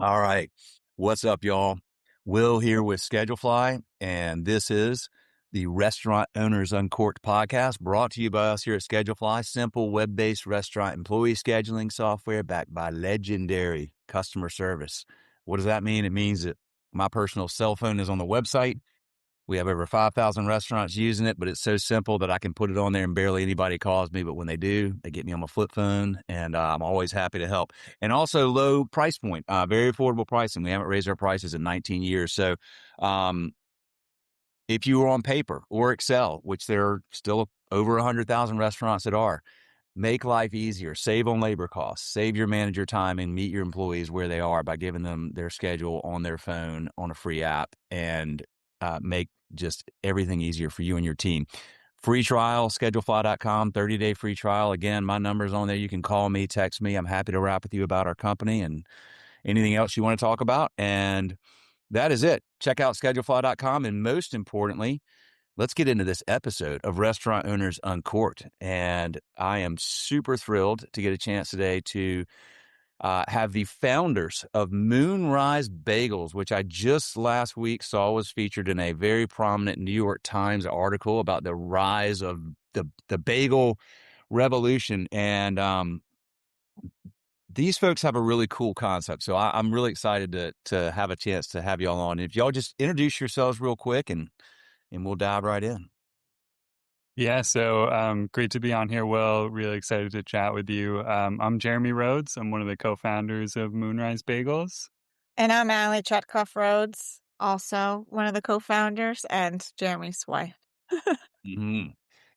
All right. What's up, y'all? Will here with Schedulefly, and this is the Restaurant Owners Uncorked podcast brought to you by us here at Schedulefly. Simple web-based restaurant employee scheduling software backed by legendary customer service. What does that mean? It means that my personal cell phone is on the website. We have over 5,000 restaurants using it, but it's so simple that I can put it on there and barely anybody calls me. But when they do, they get me on my flip phone, and I'm always happy to help. And also low price point, very affordable pricing. We haven't raised our prices in 19 years. So um, if you were on paper or Excel, which there are still over 100,000 restaurants that are, make life easier, save on labor costs, save your manager time, and meet your employees where they are by giving them their schedule on their phone on a free app, and make just everything easier for you and your team. Free trial, schedulefly.com, 30-day free trial. Again, my number's on there. You can call me, text me. I'm happy to wrap with you about our company and anything else you want to talk about. And that is it. Check out schedulefly.com. And most importantly, let's get into this episode of Restaurant Owners Uncorked. And I am super thrilled to get a chance today to have the founders of Moonrise Bagels, which I just last week saw was featured in a very prominent New York Times article about the rise of the bagel revolution. And these folks have a really cool concept. So I'm really excited to have a chance to have y'all on. If y'all just introduce yourselves real quick and we'll dive right in. Yeah, so great to be on here, Will. Really excited to chat with you. I'm Jeremy Rhodes. I'm one of the co-founders of Moonrise Bagels. And I'm Allie Chetkof Rhodes, also one of the co-founders and Jeremy's wife. Mm-hmm.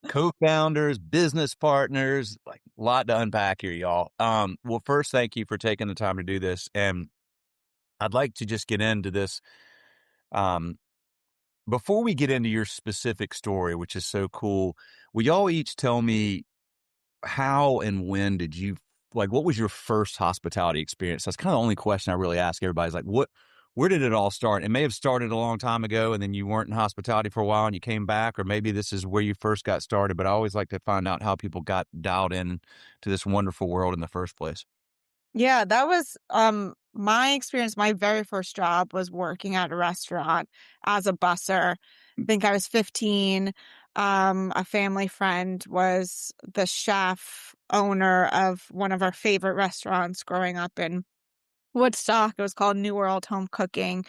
Co-founders, business partners, like a lot to unpack here, y'all. Well, first, thank you for taking the time to do this. And I'd like to just get into this. Before we get into your specific story, which is so cool, will y'all each tell me how and when did you, like, what was your first hospitality experience? That's kind of the only question I really ask everybody is like, where did it all start? It may have started a long time ago and then you weren't in hospitality for a while and you came back, or maybe this is where you first got started, but I always like to find out how people got dialed in to this wonderful world in the first place. Yeah, that was my experience. My very first job was working at a restaurant as a busser. I think I was 15. A family friend was the chef owner of one of our favorite restaurants growing up in Woodstock. It was called New World Home Cooking.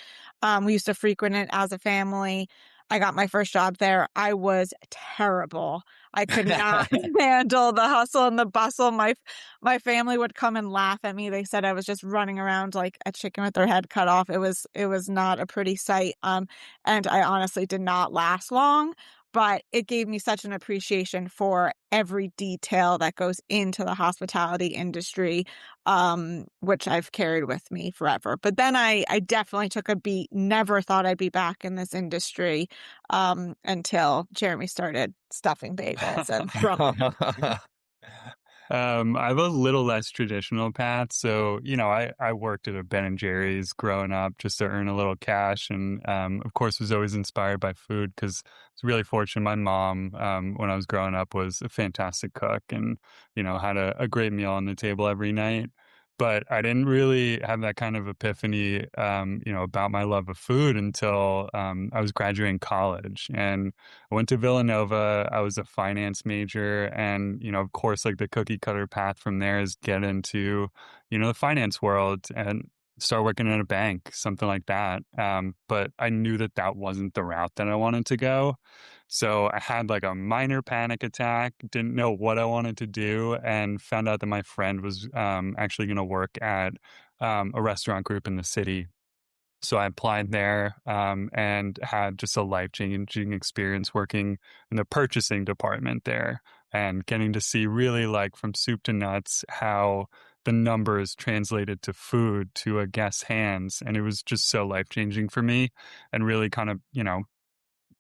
We used to frequent it as a family. I got my first job there. I was terrible. I could not handle the hustle and the bustle. My family would come and laugh at me. They said I was just running around like a chicken with their head cut off. It was not a pretty sight. And I honestly did not last long. But it gave me such an appreciation for every detail that goes into the hospitality industry, which I've carried with me forever. But then I definitely took a beat, never thought I'd be back in this industry until Jeremy started stuffing bagels. And I have a little less traditional path. So, I worked at a Ben and Jerry's growing up just to earn a little cash. And, of course, was always inspired by food because I was really fortunate. My mom, when I was growing up, was a fantastic cook and, had a great meal on the table every night. But I didn't really have that kind of epiphany, about my love of food until I was graduating college. And I went to Villanova. I was a finance major. And, of course, like the cookie cutter path from there is get into, the finance world and start working in a bank, something like that. But I knew that wasn't the route that I wanted to go. So I had like a minor panic attack, didn't know what I wanted to do, and found out that my friend was actually going to work at a restaurant group in the city. So I applied there and had just a life-changing experience working in the purchasing department there and getting to see really like from soup to nuts how the numbers translated to food to a guest's hands. And it was just so life-changing for me and really kind of,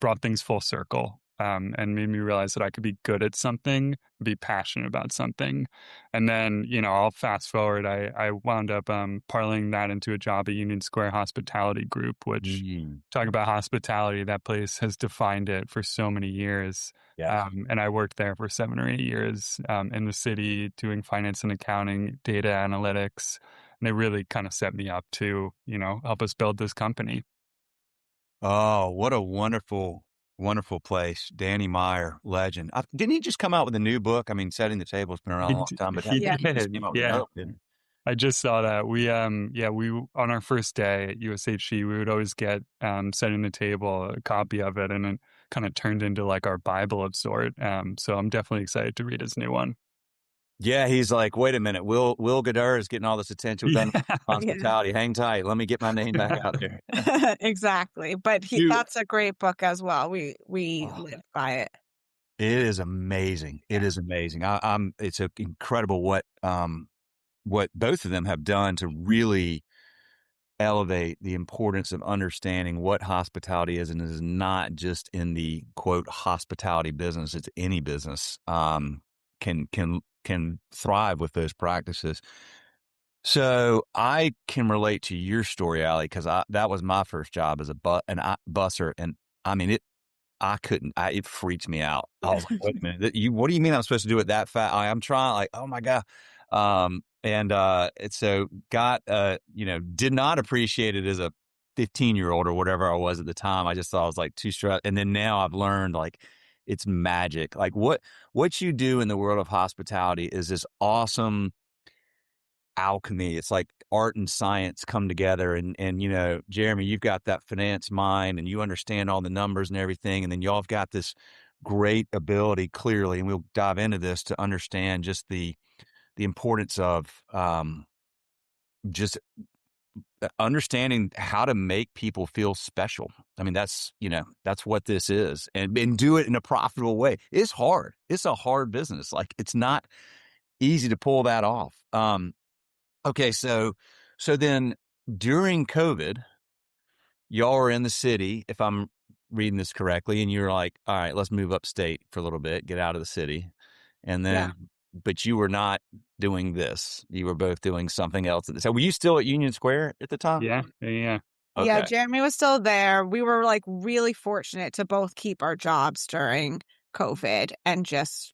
brought things full circle. And made me realize that I could be good at something, be passionate about something. And then, I'll fast forward. I wound up parlaying that into a job at Union Square Hospitality Group, which talk about hospitality, that place has defined it for so many years. Yes. And I worked there for 7 or 8 years in the city doing finance and accounting, data analytics. they really kind of set me up to, help us build this company. Oh, what a wonderful, wonderful place. Danny Meyer, legend. Didn't he just come out with a new book? I mean, Setting the Table has been around a long time, but He Yeah. he just did. came out with Yeah. another one. I just saw that. We on our first day at USHG, we would always get Setting the Table, a copy of it, and it kind of turned into like our Bible of sort. So I'm definitely excited to read his new one. Yeah, he's like, wait a minute, Will Goddard is getting all this attention with hospitality. Hang tight, let me get my name back out there. Exactly. But Dude, that's a great book as well. We oh, live by it. it is amazing. It is amazing. It's incredible what both of them have done to really elevate the importance of understanding what hospitality is, and it is not just in the quote hospitality business. It's any business can thrive with those practices. So I can relate to your story, Allie, because that was my first job as a busser, and I mean it freaks me out. I was like, wait a minute, what do you mean I'm supposed to do it that fast? I'm trying, like, oh my God. And so did not appreciate it as a 15-year-old or whatever I was at the time. I just thought I was like too stressed. And then now I've learned like it's magic. Like what you do in the world of hospitality is this awesome alchemy. It's like art and science come together, and Jeremy, you've got that finance mind and you understand all the numbers and everything, and then y'all have got this great ability, clearly, and we'll dive into this, to understand just the importance of just understanding how to make people feel special. I mean, that's what this is, and do it in a profitable way. It's hard. It's a hard business. Like, it's not easy to pull that off. Okay, so then during COVID, y'all are in the city, if I'm reading this correctly, and you're like, all right, let's move upstate for a little bit, get out of the city. And then, but you were not doing this. You were both doing something else. So were you still at Union Square at the time? Yeah. Okay. Yeah, Jeremy was still there. We were like really fortunate to both keep our jobs during COVID and just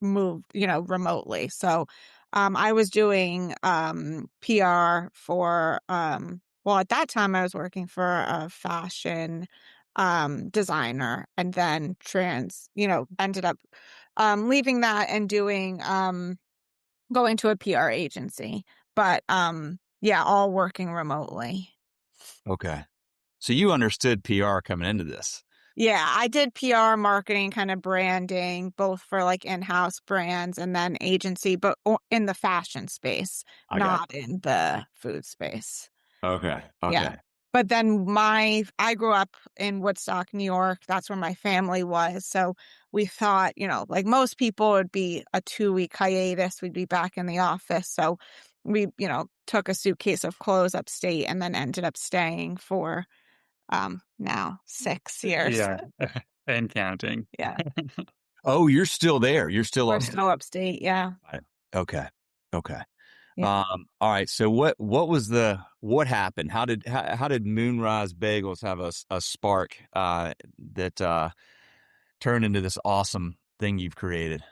move, remotely. So I was doing PR for, at that time I was working for a fashion designer, and then ended up leaving that and doing going to a PR agency. But all working remotely. Okay. So you understood PR coming into this. Yeah, I did PR, marketing, kind of branding, both for like in-house brands and then agency, but in the fashion space, not in the food space. Okay. Yeah. But then I grew up in Woodstock, New York. That's where my family was. So we thought, like most people, it'd be a 2-week hiatus. We'd be back in the office. So we, took a suitcase of clothes upstate and then ended up staying for now 6 years. Yeah. And counting. Yeah. Oh, you're still there. You're still We're upstate. still upstate. Yeah. Okay. Yeah. All right. So what happened? How did Moonrise Bagels have a spark that turned into this awesome thing you've created?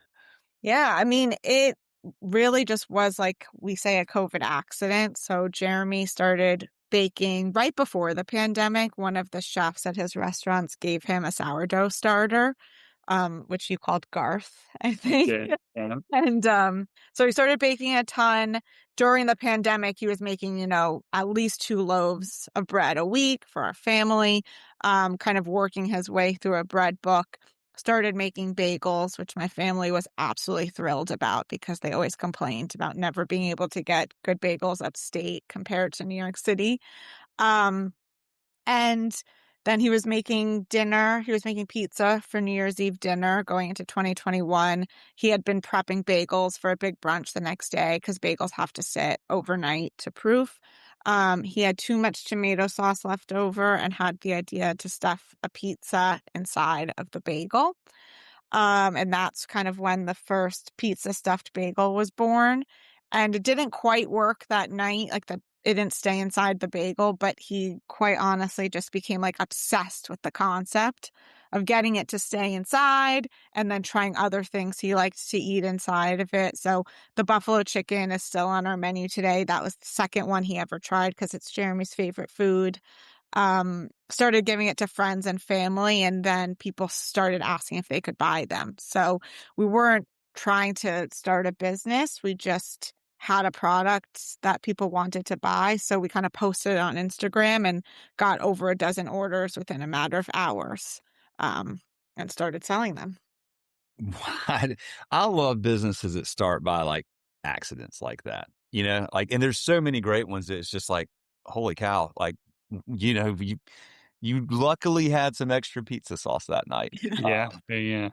Yeah. I mean, it really just was, like we say, a COVID accident. So Jeremy started baking right before the pandemic. One of the chefs at his restaurants gave him a sourdough starter, which he called Garth, I think. Yeah. And so he started baking a ton. During the pandemic, he was making, at least 2 loaves of bread a week for our family, kind of working his way through a bread book. Started making bagels, which my family was absolutely thrilled about because they always complained about never being able to get good bagels upstate compared to New York City. And then he was making dinner. He was making pizza for New Year's Eve dinner going into 2021. He had been prepping bagels for a big brunch the next day because bagels have to sit overnight to proof. He had too much tomato sauce left over and had the idea to stuff a pizza inside of the bagel. And that's kind of when the first pizza stuffed bagel was born. And it didn't quite work that night. It didn't stay inside the bagel, but he quite honestly just became like obsessed with the concept of getting it to stay inside and then trying other things he likes to eat inside of it. So the buffalo chicken is still on our menu today. That was the second one he ever tried because it's Jeremy's favorite food. Started giving it to friends and family, and then people started asking if they could buy them. So we weren't trying to start a business. We just had a product that people wanted to buy. So we kind of posted it on Instagram and got over a dozen orders within a matter of hours, and started selling them. I love businesses that start by like accidents like that, like, and there's so many great ones that it's just like, holy cow, like, you luckily had some extra pizza sauce that night. Yeah. Yeah.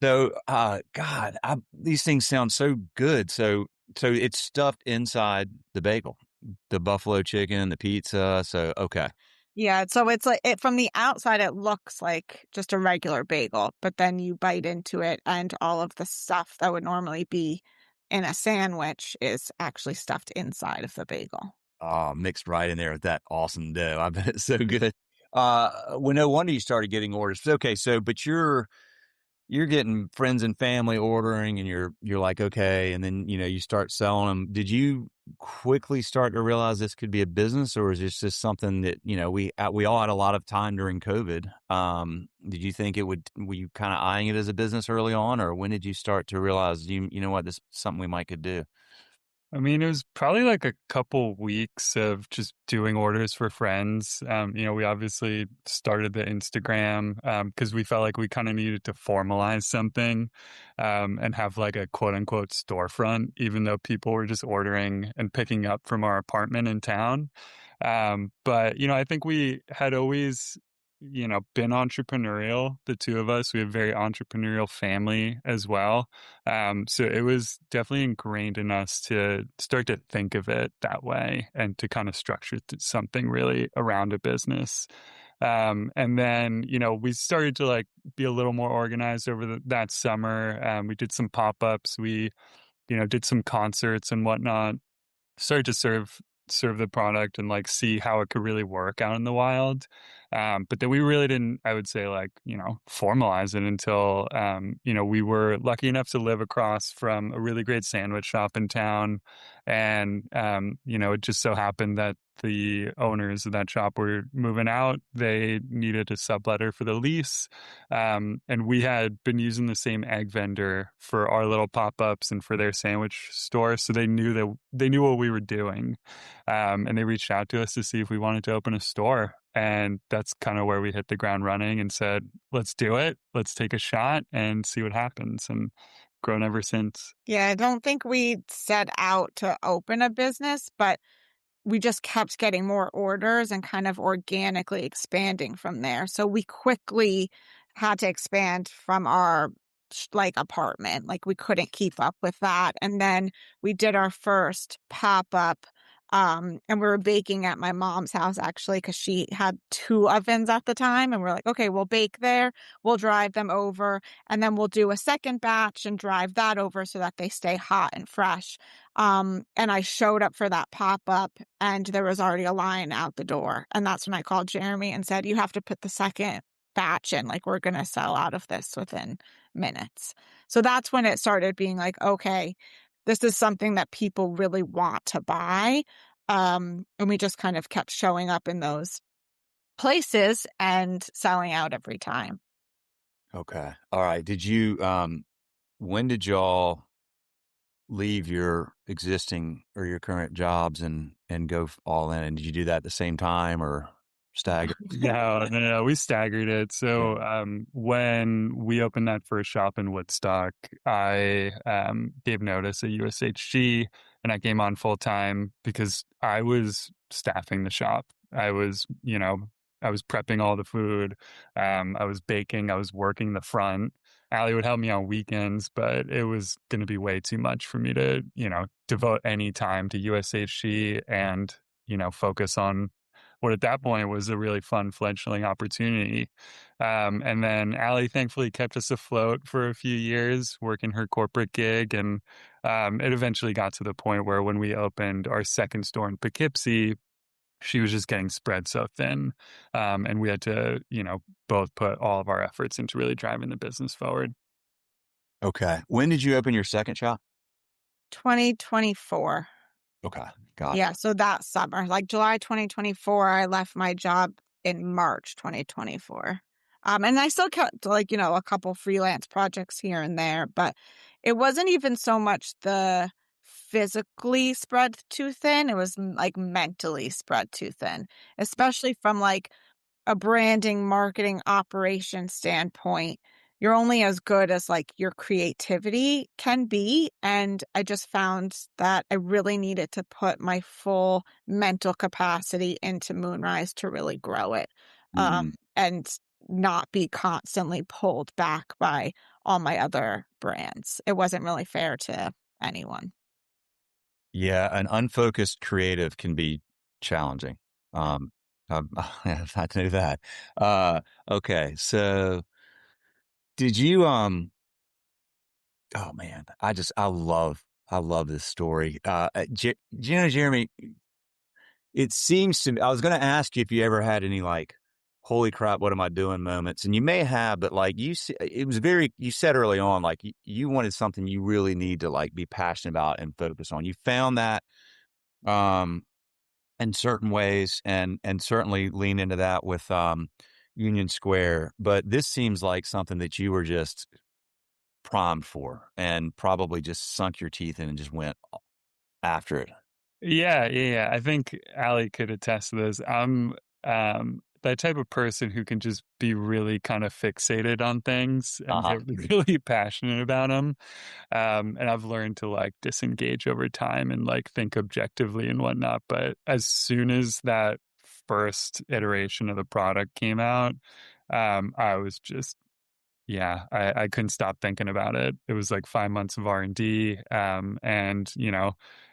So, God, these things sound so good. So it's stuffed inside the bagel, the buffalo chicken, the pizza. So, okay. Yeah, so it's like from the outside, it looks like just a regular bagel, but then you bite into it, and all of the stuff that would normally be in a sandwich is actually stuffed inside of the bagel. Mixed right in there with that awesome dough. I bet it's so good. Well, no wonder you started getting orders. Okay, so but you're getting friends and family ordering, and you're like, okay, and then you start selling them. Did you quickly start to realize this could be a business, or is this just something that we all had a lot of time during COVID? Did you think were you kind of eyeing it as a business early on, or when did you start to realize you know what, this is something we might could do? I mean, it was probably like a couple weeks of just doing orders for friends. We obviously started the Instagram because we felt like we kind of needed to formalize something and have like a quote unquote storefront, even though people were just ordering and picking up from our apartment in town. But I think we had always been entrepreneurial, the two of us. We have a very entrepreneurial family as well. So it was definitely ingrained in us to start to think of it that way and to kind of structure something really around a business. And then, we started to like be a little more organized over that summer. We did some pop-ups. We, did some concerts and whatnot, started to serve the product and like see how it could really work out in the wild. But then we really didn't, I would say, like, formalize it until, we were lucky enough to live across from a really great sandwich shop in town. And, it just so happened that the owners of that shop were moving out. They needed a subletter for the lease. And we had been using the same egg vendor for our little pop-ups and for their sandwich store. So they knew what we were doing. And they reached out to us to see if we wanted to open a store. And that's kind of where we hit the ground running and said, let's do it. Let's take a shot and see what happens. And grown ever since. Yeah, I don't think we set out to open a business, but we just kept getting more orders and kind of organically expanding from there. So we quickly had to expand from our apartment. Like we couldn't keep up with that. And then we did our first pop-up. And we were baking at my mom's house actually because she had 2 ovens at the time. And we're like, okay, we'll bake there. We'll drive them over, and then we'll do a second batch and drive that over so that they stay hot and fresh. And I showed up for that pop-up, and there was already a line out the door. And that's when I called Jeremy and said, you have to put the second batch in. Like, we're going to sell out of this within minutes. So that's when it started being like, okay, this is something that people really want to buy. And we just kind of kept showing up in those places and selling out every time. Okay. All right. When did y'all leave your existing or your current jobs and go all in? And did you do that at the same time or stagger? No. We staggered it. So when we opened that first shop in Woodstock, I gave notice at USHG and I came on full time because I was staffing the shop. I was prepping all the food. I was baking. I was working the front. Allie would help me on weekends, but it was going to be way too much for me to, devote any time to USHG and, focus on what at that point was a really fun fledgling opportunity. And then Allie thankfully kept us afloat for a few years working her corporate gig. And it eventually got to the point where when we opened our second store in Poughkeepsie, she was just getting spread so thin. And we had to, both put all of our efforts into really driving the business forward. Okay. When did you open your second shop? 2024. Okay. Got Yeah, it. so that summer, like July 2024, I left my job in March 2024. And I still kept like, a couple freelance projects here and there, but it wasn't even so much the physically spread too thin. It was like mentally spread too thin, especially from like a branding, marketing, operation standpoint. You're only as good as like your creativity can be. And I just found that I really needed to put my full mental capacity into Moonrise to really grow it. Mm. And not be constantly pulled back by all my other brands. It wasn't really fair to anyone. Yeah, an unfocused creative can be challenging. Um, I knew that. Okay, so did you? Oh man, I love this story. Jeremy, it seems to me. I was going to ask you if you ever had any like, holy crap, what am I doing moments, and you may have, but like it was very. You said early on, like you wanted something you really need to like be passionate about and focus on. You found that. Um, in certain ways and certainly lean into that with Union Square. But this seems like something that you were just primed for and probably just sunk your teeth in and just went after it. Yeah. I think Ali could attest to this. I'm that type of person who can just be really kind of fixated on things and Uh-huh. get really passionate about them. And I've learned to like disengage over time and like think objectively and whatnot. But as soon as that first iteration of the product came out, I was just yeah, I couldn't stop thinking about it. It was like 5 months of R&D. And,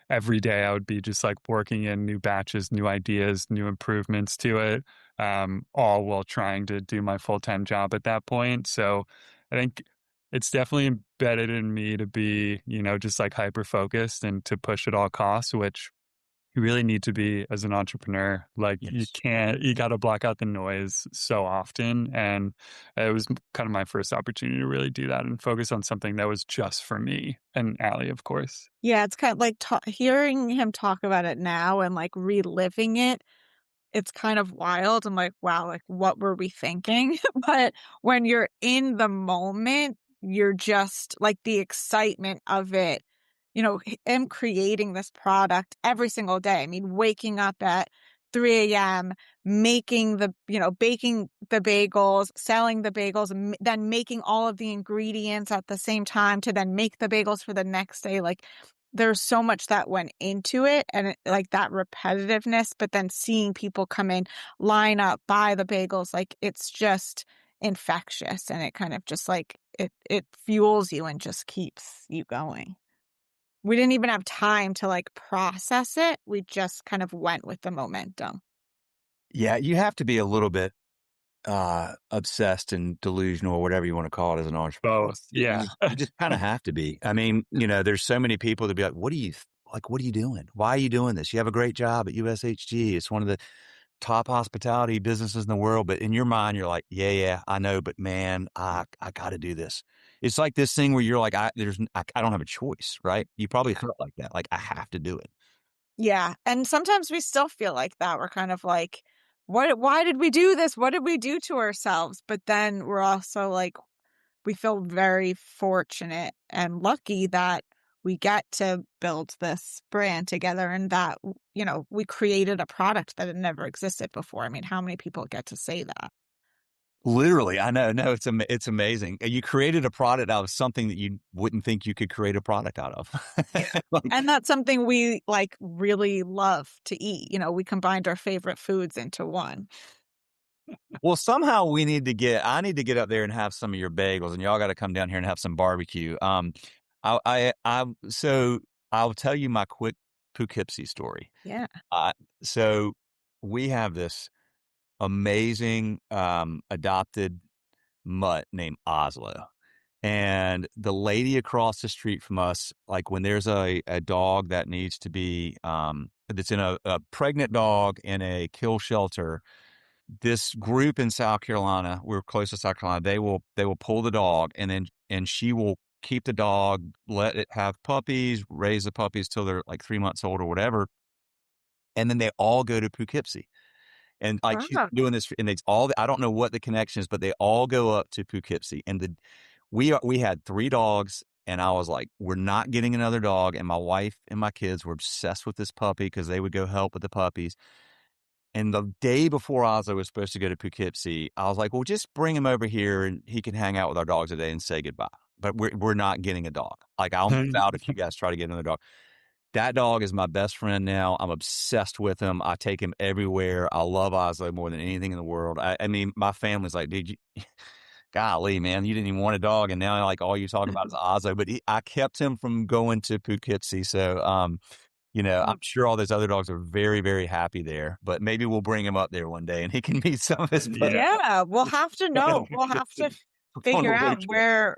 every day I would be just like working in new batches, new ideas, new improvements to it, all while trying to do my full-time job at that point. So I think it's definitely embedded in me to be, just like hyper focused and to push at all costs, which you really need to be as an entrepreneur. Like Yes. you got to block out the noise so often. And it was kind of my first opportunity to really do that and focus on something that was just for me and Allie, of course. Yeah, it's kind of like hearing him talk about it now and like reliving it. It's kind of wild. I'm like, wow, like what were we thinking? But when you're in the moment, you're just like the excitement of it. Him creating this product every single day. I mean, waking up at 3 a.m., making baking the bagels, selling the bagels, and then making all of the ingredients at the same time to then make the bagels for the next day. Like, there's so much that went into it and like that repetitiveness, but then seeing people come in, line up, buy the bagels, like it's just infectious and it kind of just like it fuels you and just keeps you going. We didn't even have time to like process it. We just kind of went with the momentum. Yeah, you have to be a little bit obsessed and delusional or whatever you want to call it as an entrepreneur. Both. Yeah. You just kind of have to be. I mean, there's so many people to be like, what are you doing? Why are you doing this? You have a great job at USHG. It's one of the top hospitality businesses in the world. But in your mind, you're like, yeah, I know, but man, I got to do this. It's like this thing where you're like, I don't have a choice, right? You probably felt like that. Like I have to do it. Yeah. And sometimes we still feel like that. We're kind of like, why did we do this? What did we do to ourselves? But then we're also like, we feel very fortunate and lucky that we get to build this brand together and that, we created a product that had never existed before. I mean, how many people get to say that? Literally, I know. No, it's amazing. You created a product out of something that you wouldn't think you could create a product out of. Yeah. Like, And that's something we like really love to eat. We combined our favorite foods into one. well, somehow I need to get up there and have some of your bagels, and y'all got to come down here and have some barbecue. So I'll tell you my quick Poughkeepsie story. Yeah. So we have this amazing adopted mutt named Oslo. And the lady across the street from us, like when there's a dog that needs to be that's in a pregnant dog in a kill shelter. This group in South Carolina, we're close to South Carolina. They will pull the dog, and she will keep the dog, let it have puppies, raise the puppies till they're like 3 months old or whatever, and then they all go to Poughkeepsie. And like she's Oh, doing this, and it's all. I don't know what the connection is, but they all go up to Poughkeepsie. And we had 3 dogs, and I was like, we're not getting another dog. And my wife and my kids were obsessed with this puppy because they would go help with the puppies. And the day before Ozzo was supposed to go to Poughkeepsie, I was like, well, just bring him over here and he can hang out with our dogs today and say goodbye. But we're not getting a dog. Like, I'll move out if you guys try to get another dog. That dog is my best friend now. I'm obsessed with him. I take him everywhere. I love Ozzo more than anything in the world. I mean, my family's like, dude, golly, man, you didn't even want a dog, and now like all you talk about is Ozzo. But I kept him from going to Poughkeepsie. So, I'm sure all those other dogs are very, very happy there. But maybe we'll bring him up there one day, and he can meet some of his buddies. yeah, we'll have to know. We'll have to figure out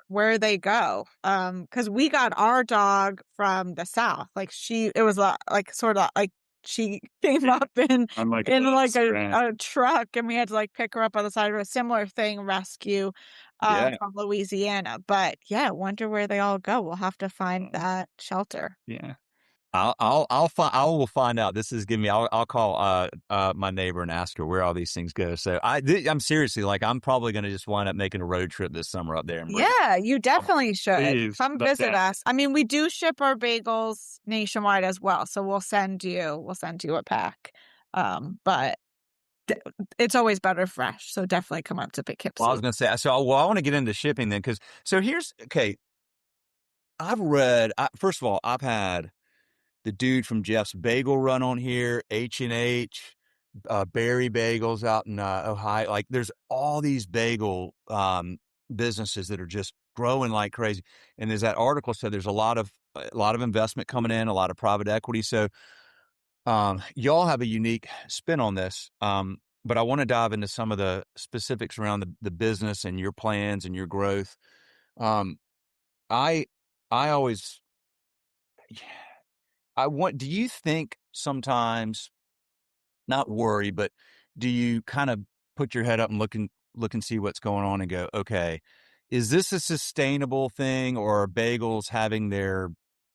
where they go. Because we got our dog from the South. Like it was like sort of like she came up in like a truck, and we had to like pick her up on the side of a similar thing, rescue from Louisiana. But yeah, wonder where they all go. We'll have to find that shelter. Yeah. I will find out. This is giving me. I'll call my neighbor and ask her where all these things go. So I'm seriously, like, I'm probably going to just wind up making a road trip this summer up there. And Yeah, you definitely should come visit that. us. I mean, we do ship our bagels nationwide as well, so we'll send you a pack. But it's always better fresh, so definitely come up to Poughkeepsie. Well, I was going to say, I want to get into shipping then, because I've read. First of all, I've had the dude from Jeff's Bagel run on here, H&H, Berry Bagels out in Ohio. Like, there's all these bagel businesses that are just growing like crazy. And as that article said, there's a lot of investment coming in, a lot of private equity. So y'all have a unique spin on this. But I want to dive into some of the specifics around the business and your plans and your growth. I always, do you think sometimes, not worry, but do you kind of put your head up and look and see what's going on and go, okay, is this a sustainable thing, or are bagels having their,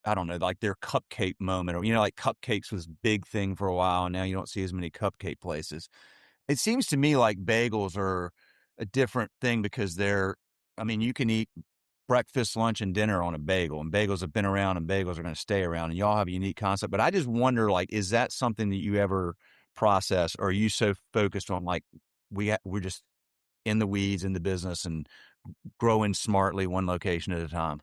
I don't know, like their cupcake moment, or, like cupcakes was big thing for a while, and now you don't see as many cupcake places. It seems to me like bagels are a different thing because you can eat breakfast, lunch, and dinner on a bagel, and bagels have been around and bagels are going to stay around, and y'all have a unique concept. But I just wonder, like, is that something that you ever process, or are you so focused on, like, we're just in the weeds in the business and growing smartly one location at a time?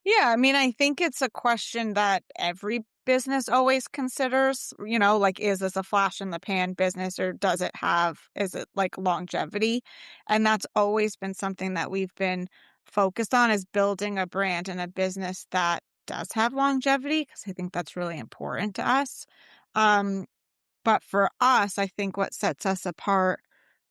Yeah, I mean, I think it's a question that every business always considers, like, is this a flash in the pan business, or is it like longevity? And that's always been something that we've been focused on, is building a brand and a business that does have longevity, because I think that's really important to us. But for us, I think what sets us apart,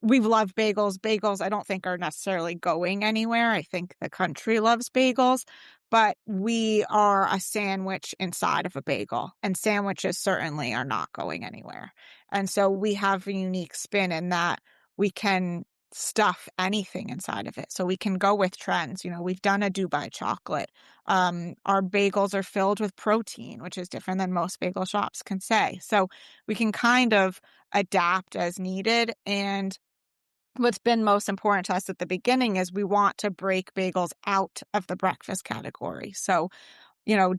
we love bagels. Bagels, I don't think, are necessarily going anywhere. I think the country loves bagels, but we are a sandwich inside of a bagel, and sandwiches certainly are not going anywhere. And so we have a unique spin in that we can stuff anything inside of it. So we can go with trends. We've done a Dubai chocolate. Our bagels are filled with protein, which is different than most bagel shops can say. So we can kind of adapt as needed. And what's been most important to us at the beginning is we want to break bagels out of the breakfast category. So,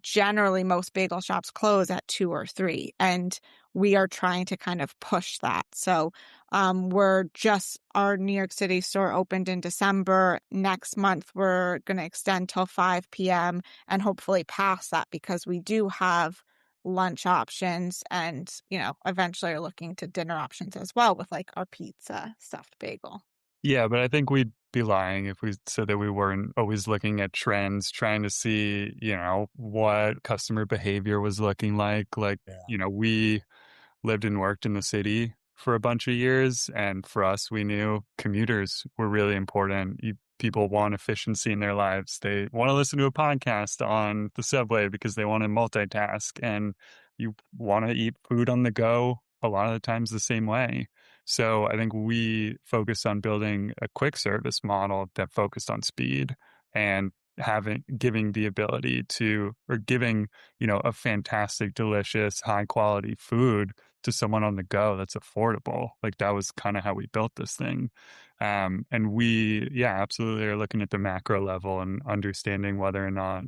generally most bagel shops close at 2 or 3, and we are trying to kind of push that. So, our New York City store opened in December. Next month, we're going to extend till 5 p.m. and hopefully past that, because we do have lunch options, and, eventually are looking to dinner options as well, with like our pizza stuffed bagel. Yeah, but I think we'd be lying if we said that we weren't always looking at trends, trying to see, what customer behavior was looking like. We lived and worked in the city for a bunch of years, and for us, we knew commuters were really important. People want efficiency in their lives. They want to listen to a podcast on the subway because they want to multitask. And, you want to eat food on the go a lot of the times the same way. So I think we focused on building a quick service model that focused on speed and giving the ability to, or giving, a fantastic, delicious, high quality food to someone on the go that's affordable. Like that was kind of how we built this thing. And we, yeah, absolutely are looking at the macro level and understanding whether or not,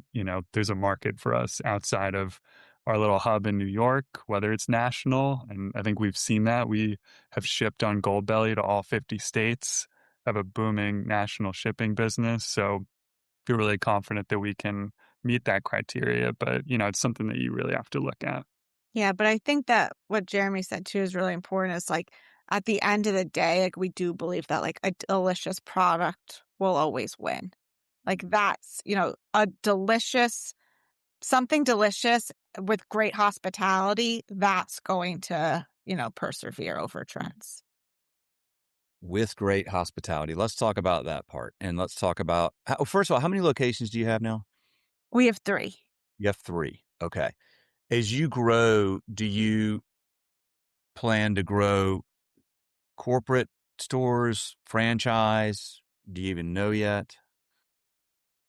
there's a market for us outside of our little hub in New York, whether it's national. And I think we've seen that. We have shipped on Goldbelly to all 50 states, have a booming national shipping business. So feel really confident that we can meet that criteria. But, it's something that you really have to look at. Yeah, but I think that what Jeremy said too is really important. Is like at the end of the day, like we do believe that like a delicious product will always win. Like that's, something delicious with great hospitality, that's going to, persevere over trends. With great hospitality. Let's talk about that part. And let's talk about, first of all, how many locations do you have now? We have 3. You have 3. Okay. As you grow, do you plan to grow corporate stores, franchise? Do you even know yet?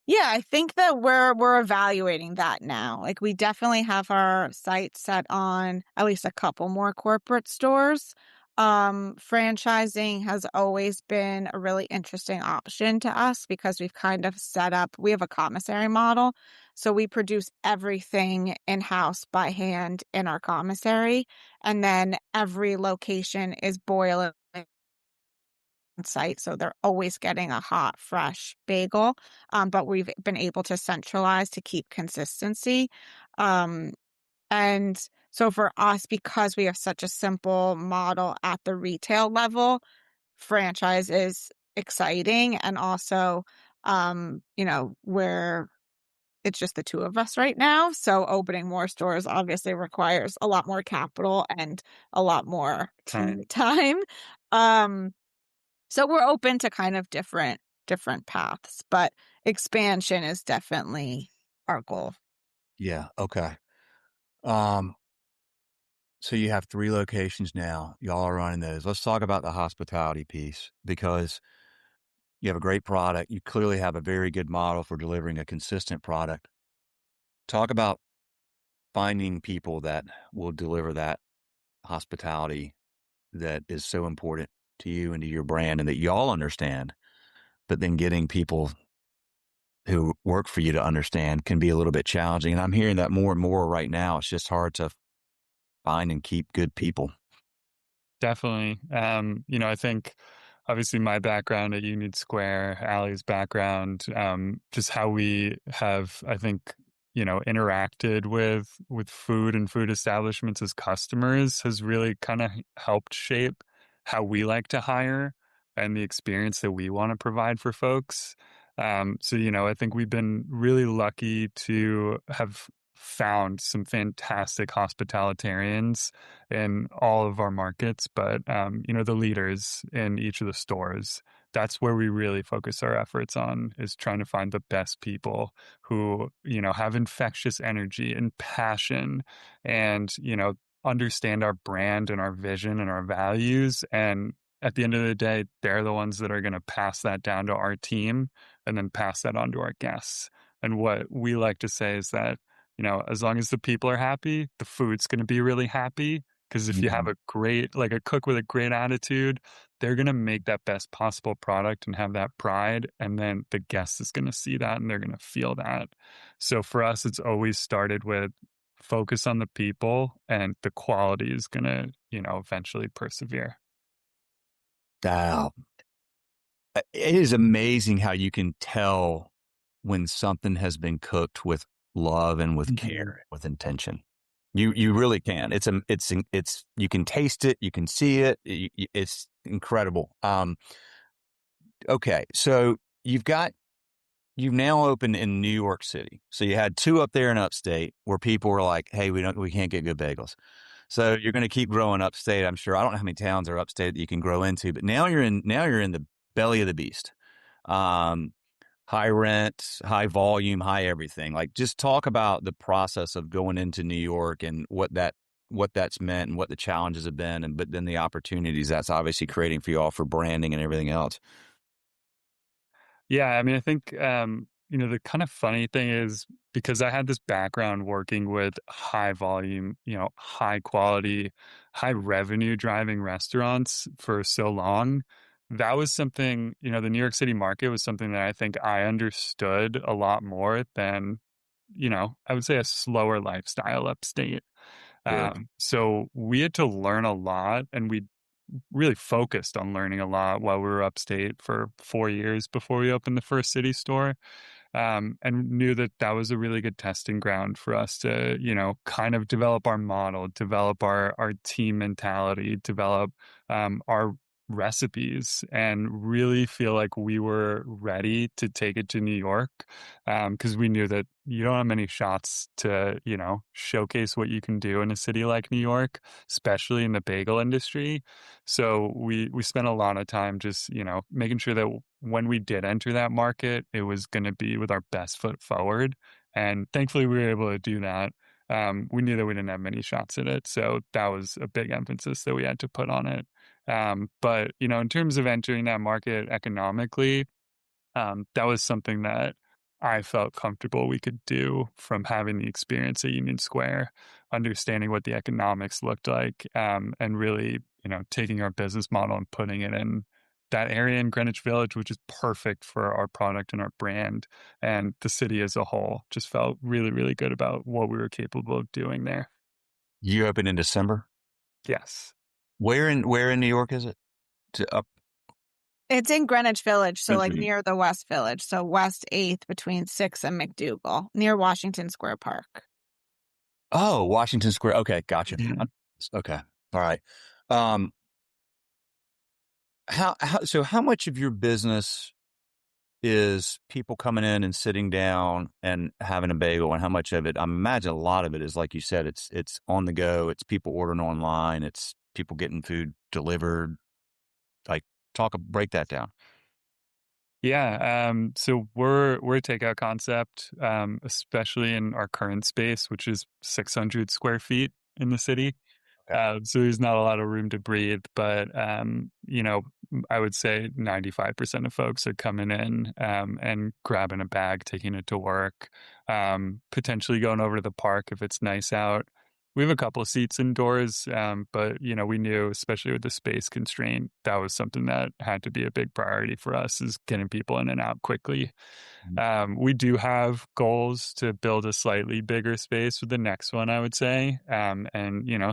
Yeah, I think that we're evaluating that now. Like we definitely have our sights set on at least a couple more corporate stores. Franchising has always been a really interesting option to us because we've kind of we have a commissary model. So we produce everything in-house by hand in our commissary. And then every location is boiling site, so they're always getting a hot, fresh bagel. But we've been able to centralize to keep consistency. And so for us, because we have such a simple model at the retail level, franchise is exciting. And also, where it's just the 2 of us right now. So opening more stores obviously requires a lot more capital and a lot more time. So we're open to kind of different paths, but expansion is definitely our goal. Yeah. Okay. So you have 3 locations now. Y'all are running those. Let's talk about the hospitality piece because you have a great product. You clearly have a very good model for delivering a consistent product. Talk about finding people that will deliver that hospitality that is so important to you and to your brand and that y'all understand, but then getting people who work for you to understand can be a little bit challenging. And I'm hearing that more and more right now. It's just hard to find and keep good people. Definitely. I think obviously my background at Union Square, Allie's background, just how we have, I think, interacted with food and food establishments as customers has really kind of helped shape how we like to hire and the experience that we want to provide for folks. So, I think we've been really lucky to have found some fantastic hospitalitarians in all of our markets, but the leaders in each of the stores, that's where we really focus our efforts on, is trying to find the best people who, have infectious energy and passion and, understand our brand and our vision and our values. And at the end of the day, they're the ones that are going to pass that down to our team and then pass that on to our guests. And what we like to say is that, as long as the people are happy, the food's going to be really happy. Because if you have a cook with a great attitude, they're going to make that best possible product and have that pride. And then the guest is going to see that and they're going to feel that. So for us, it's always started with focus on the people, and the quality is going to, eventually persevere. Wow. It is amazing how you can tell when something has been cooked with love and with care, with intention. You really can. It's you can taste it, you can see it. It's incredible. Okay, so you've now opened in New York City. So you had 2 up there in upstate where people were like, "Hey, we can't get good bagels." So you're going to keep growing upstate. I'm sure. I don't know how many towns are upstate that you can grow into, but now you're in the belly of the beast. high rent, high volume, high everything. Like, just talk about the process of going into New York and what that's meant and what the challenges have been, and but then the opportunities that's obviously creating for you all for branding and everything else. Yeah, I mean, I think the kind of funny thing is because I had this background working with high volume, high quality, high revenue driving restaurants for so long, that was something, the New York City market was something that I think I understood a lot more than, I would say a slower lifestyle upstate. Sure. So we had to learn a lot, and we really focused on learning a lot while we were upstate for 4 years before we opened the first city store, and knew that that was a really good testing ground for us to, kind of develop our model, develop our team mentality, develop our recipes, and really feel like we were ready to take it to New York, because we knew that you don't have many shots to, showcase what you can do in a city like New York, especially in the bagel industry. So we spent a lot of time just, making sure that when we did enter that market, it was going to be with our best foot forward. And thankfully, we were able to do that. We knew that we didn't have many shots at it. So that was a big emphasis that we had to put on it. But, in terms of entering that market economically, that was something that I felt comfortable we could do from having the experience at Union Square, understanding what the economics looked like, and really, taking our business model and putting it in that area in Greenwich Village, which is perfect for our product and our brand. And the city as a whole just felt really, really good about what we were capable of doing there. You open in December. Yes. Where in New York is it? To up. It's in Greenwich Village, so like near the West Village, so West 8th between 6th and McDougal, near Washington Square Park. Oh, Washington Square. Okay, gotcha. Mhm. Okay, all right. Um, how much of your business is people coming in and sitting down and having a bagel, and how much of it? I imagine a lot of it is, like you said, it's on the go. It's people ordering online. It's people getting food delivered. Like, break that down. Yeah, so we're a takeout concept, especially in our current space, which is 600 square feet in the city. Okay. So there's not a lot of room to breathe, but I would say 95% of folks are coming in, and grabbing a bag, taking it to work, potentially going over to the park if it's nice out. We have a couple of seats indoors, but we knew, especially with the space constraint, that was something that had to be a big priority for us, is getting people in and out quickly. We do have goals to build a slightly bigger space with the next one, I would say, and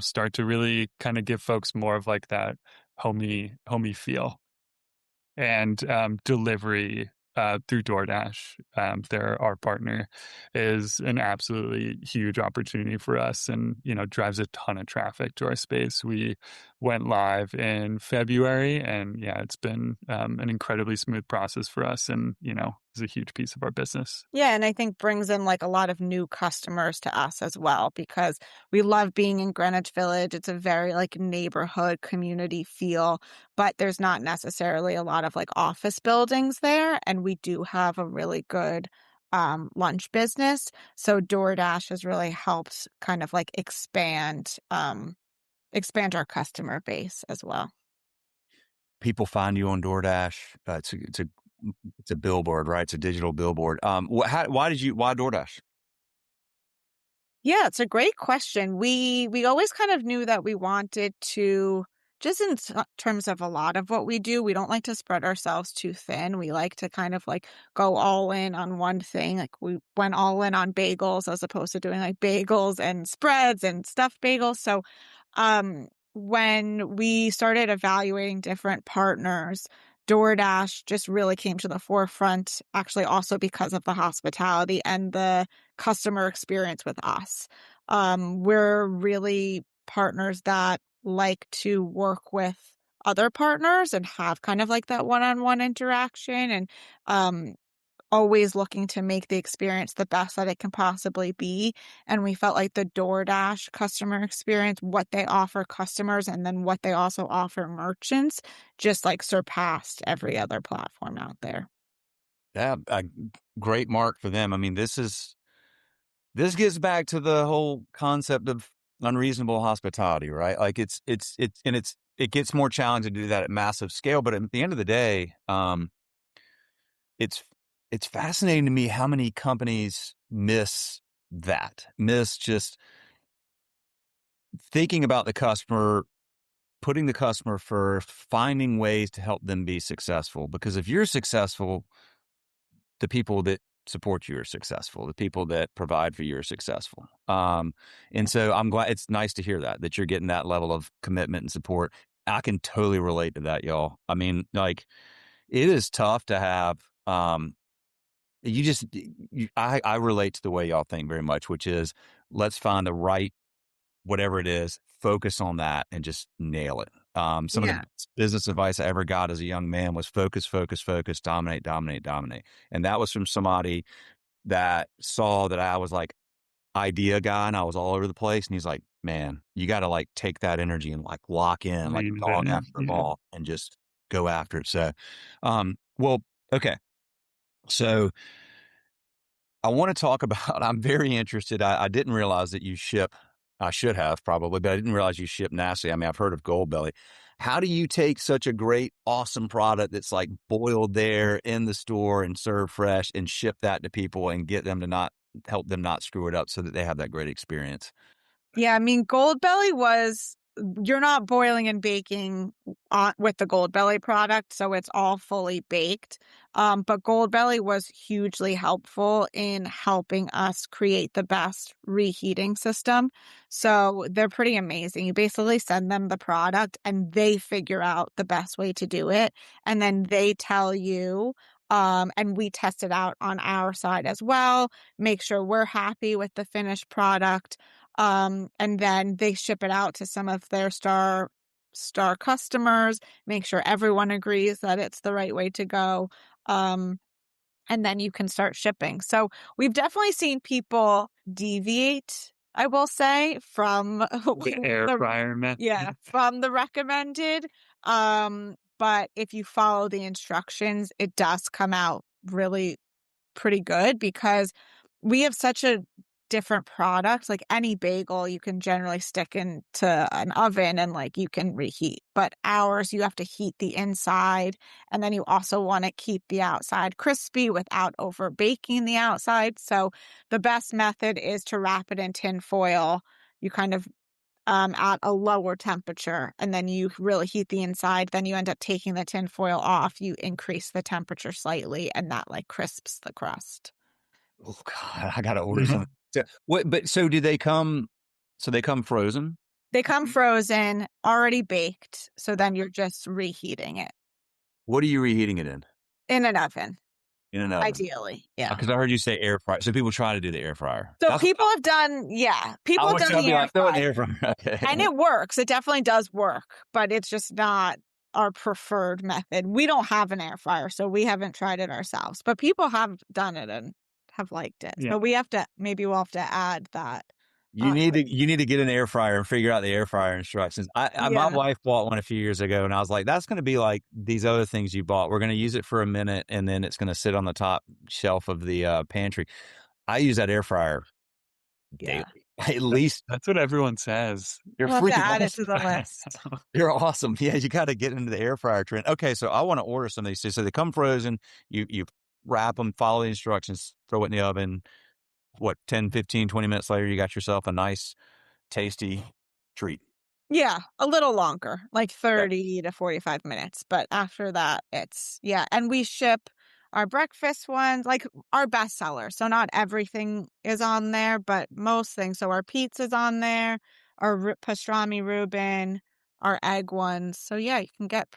start to really kind of give folks more of like that homey feel. And delivery through DoorDash, they're our partner, is an absolutely huge opportunity for us, and drives a ton of traffic to our space. We went live in February, and yeah, it's been an incredibly smooth process for us, and is a huge piece of our business. Yeah, and I think brings in like a lot of new customers to us as well, because we love being in Greenwich Village. It's a very like neighborhood community feel, but there's not necessarily a lot of like office buildings there. And we do have a really good lunch business. So DoorDash has really helped kind of like expand our customer base as well. People find you on DoorDash. It's a billboard, right? It's a digital billboard. Why DoorDash? Yeah, it's a great question. We always kind of knew that we wanted to, just in terms of a lot of what we do, we don't like to spread ourselves too thin. We like to kind of like go all in on one thing. Like we went all in on bagels as opposed to doing like bagels and spreads and stuffed bagels. So when we started evaluating different partners, DoorDash just really came to the forefront, actually also because of the hospitality and the customer experience with us. We're really partners that like to work with other partners and have kind of like that one-on-one interaction, and always looking to make the experience the best that it can possibly be. And we felt like the DoorDash customer experience, what they offer customers and then what they also offer merchants, just like surpassed every other platform out there. Yeah, great mark for them. I mean, this gets back to the whole concept of unreasonable hospitality, right? Like it gets more challenging to do that at massive scale. But at the end of the day, it's fascinating to me how many companies miss just thinking about the customer, putting the customer first, finding ways to help them be successful. Because if you're successful, the people that support you are successful. The people that provide for you are successful. And so I'm glad, it's nice to hear that you're getting that level of commitment and support. I can totally relate to that, y'all. I mean, like, it is tough to have, I relate to the way y'all think very much, which is let's find the right, whatever it is, focus on that and just nail it. Some of the Yeah. best business advice I ever got as a young man was focus, focus, focus, dominate, dominate, dominate. And that was from somebody that saw that I was like idea guy and I was all over the place. And he's like, man, you got to like take that energy and like lock in, like Lean it dog in. after the Yeah. ball and just go after it. So, well, okay. So I want to talk about, I'm very interested. I didn't realize that you ship, I should have probably, but I didn't realize you ship nationally. I mean, I've heard of Goldbelly. How do you take such a great, awesome product that's like boiled there in the store and served fresh and ship that to people and get them to not help them not screw it up so that they have that great experience? Yeah, I mean, Goldbelly was, you're not boiling and baking with the Goldbelly product, so it's all fully baked. But Goldbelly was hugely helpful in helping us create the best reheating system. So they're pretty amazing. You basically send them the product and they figure out the best way to do it. And then they tell you, and we test it out on our side as well, make sure we're happy with the finished product. And then they ship it out to some of their star customers, make sure everyone agrees that it's the right way to go. And then you can start shipping. So we've definitely seen people deviate, I will say, from The air fryer method. yeah, from the recommended. But if you follow the instructions, it does come out really pretty good because we have such a different product. Like any bagel, you can generally stick into an oven and like you can reheat. But ours, you have to heat the inside. And then you also want to keep the outside crispy without over baking the outside. So the best method is to wrap it in tin foil. You kind of at a lower temperature, and then you really heat the inside. Then you end up taking the tin foil off. You increase the temperature slightly, and that like crisps the crust. Oh God, I got to order some. So, what, but so do they come, so they come frozen? They come frozen, already baked. So then you're just reheating it What are you reheating it in an oven, in an oven? ideally. Yeah. Because I heard you say air fryer. So people try to do the air fryer. So people have done, yeah, people have done the air Throw it in fryer. the air fryer. Okay. And it works. It definitely does work, but it's just not our preferred method. We don't have an air fryer, so we haven't tried it ourselves. But people have done it and have liked it. Yeah. But maybe we'll have to add that. You need to get an air fryer and figure out the air fryer instructions. My wife bought one a few years ago, and I was like, "That's going to be like these other things you bought. We're going to use it for a minute, and then it's going to sit on the top shelf of the pantry." I use that air fryer daily, at least. That's what everyone says. You're We'll have to freaking add it awesome. to the list. You're awesome. Yeah, you got to get into the air fryer trend. Okay, so I want to order some of these. So they come frozen. You wrap them, follow the instructions, throw it in the oven. What, 10, 15, 20 minutes later, you got yourself a nice, tasty treat. Yeah, a little longer, like 30 to 45 minutes. But after that, and we ship our breakfast ones, like our bestseller. So not everything is on there, but most things. So our pizza's on there, our pastrami Reuben, our egg ones. So yeah, you can get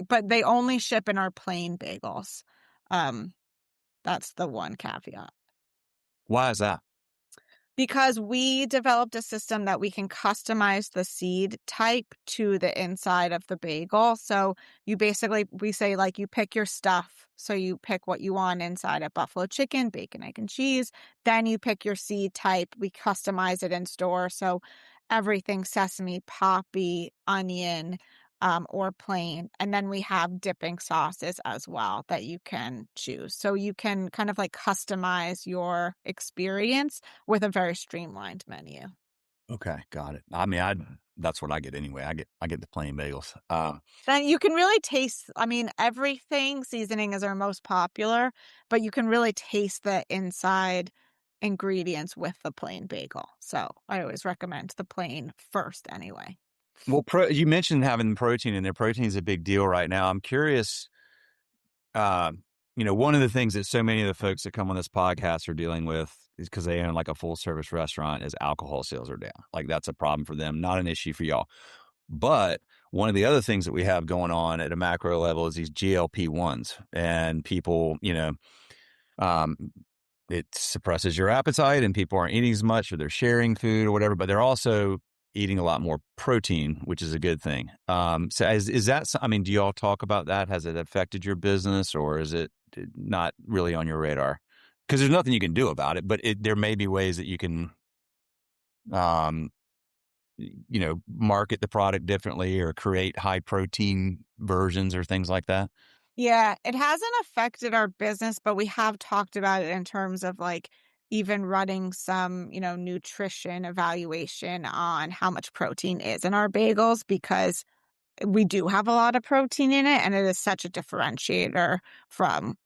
but they only ship in our plain bagels. That's the one caveat. Why is that? Because we developed a system that we can customize the seed type to the inside of the bagel. So we say like you pick your stuff. So you pick what you want inside of buffalo chicken, bacon, egg, and cheese. Then you pick your seed type. We customize it in store. So everything sesame, poppy, onion, or plain. And then we have dipping sauces as well that you can choose. So you can kind of like customize your experience with a very streamlined menu. Okay, got it. I mean, that's what I get anyway. I get the plain bagels. Then you can really taste, I mean, everything seasoning is our most popular, but you can really taste the inside ingredients with the plain bagel. So I always recommend the plain first anyway. Well, you mentioned having protein in there. Protein is a big deal right now. I'm curious. Uh, one of the things that so many of the folks that come on this podcast are dealing with is because they own like a full service restaurant is alcohol sales are down. Like that's a problem for them, not an issue for y'all. But one of the other things that we have going on at a macro level is these GLP-1s and people, um, it suppresses your appetite and people aren't eating as much or they're sharing food or whatever, but they're also eating a lot more protein, which is a good thing. So is that, I mean, do you all talk about that? Has it affected your business or is it not really on your radar? Because there's nothing you can do about it, but there may be ways that you can, market the product differently or create high protein versions or things like that. Yeah, it hasn't affected our business, but we have talked about it in terms of like even running some, nutrition evaluation on how much protein is in our bagels because we do have a lot of protein in it and it is such a differentiator from,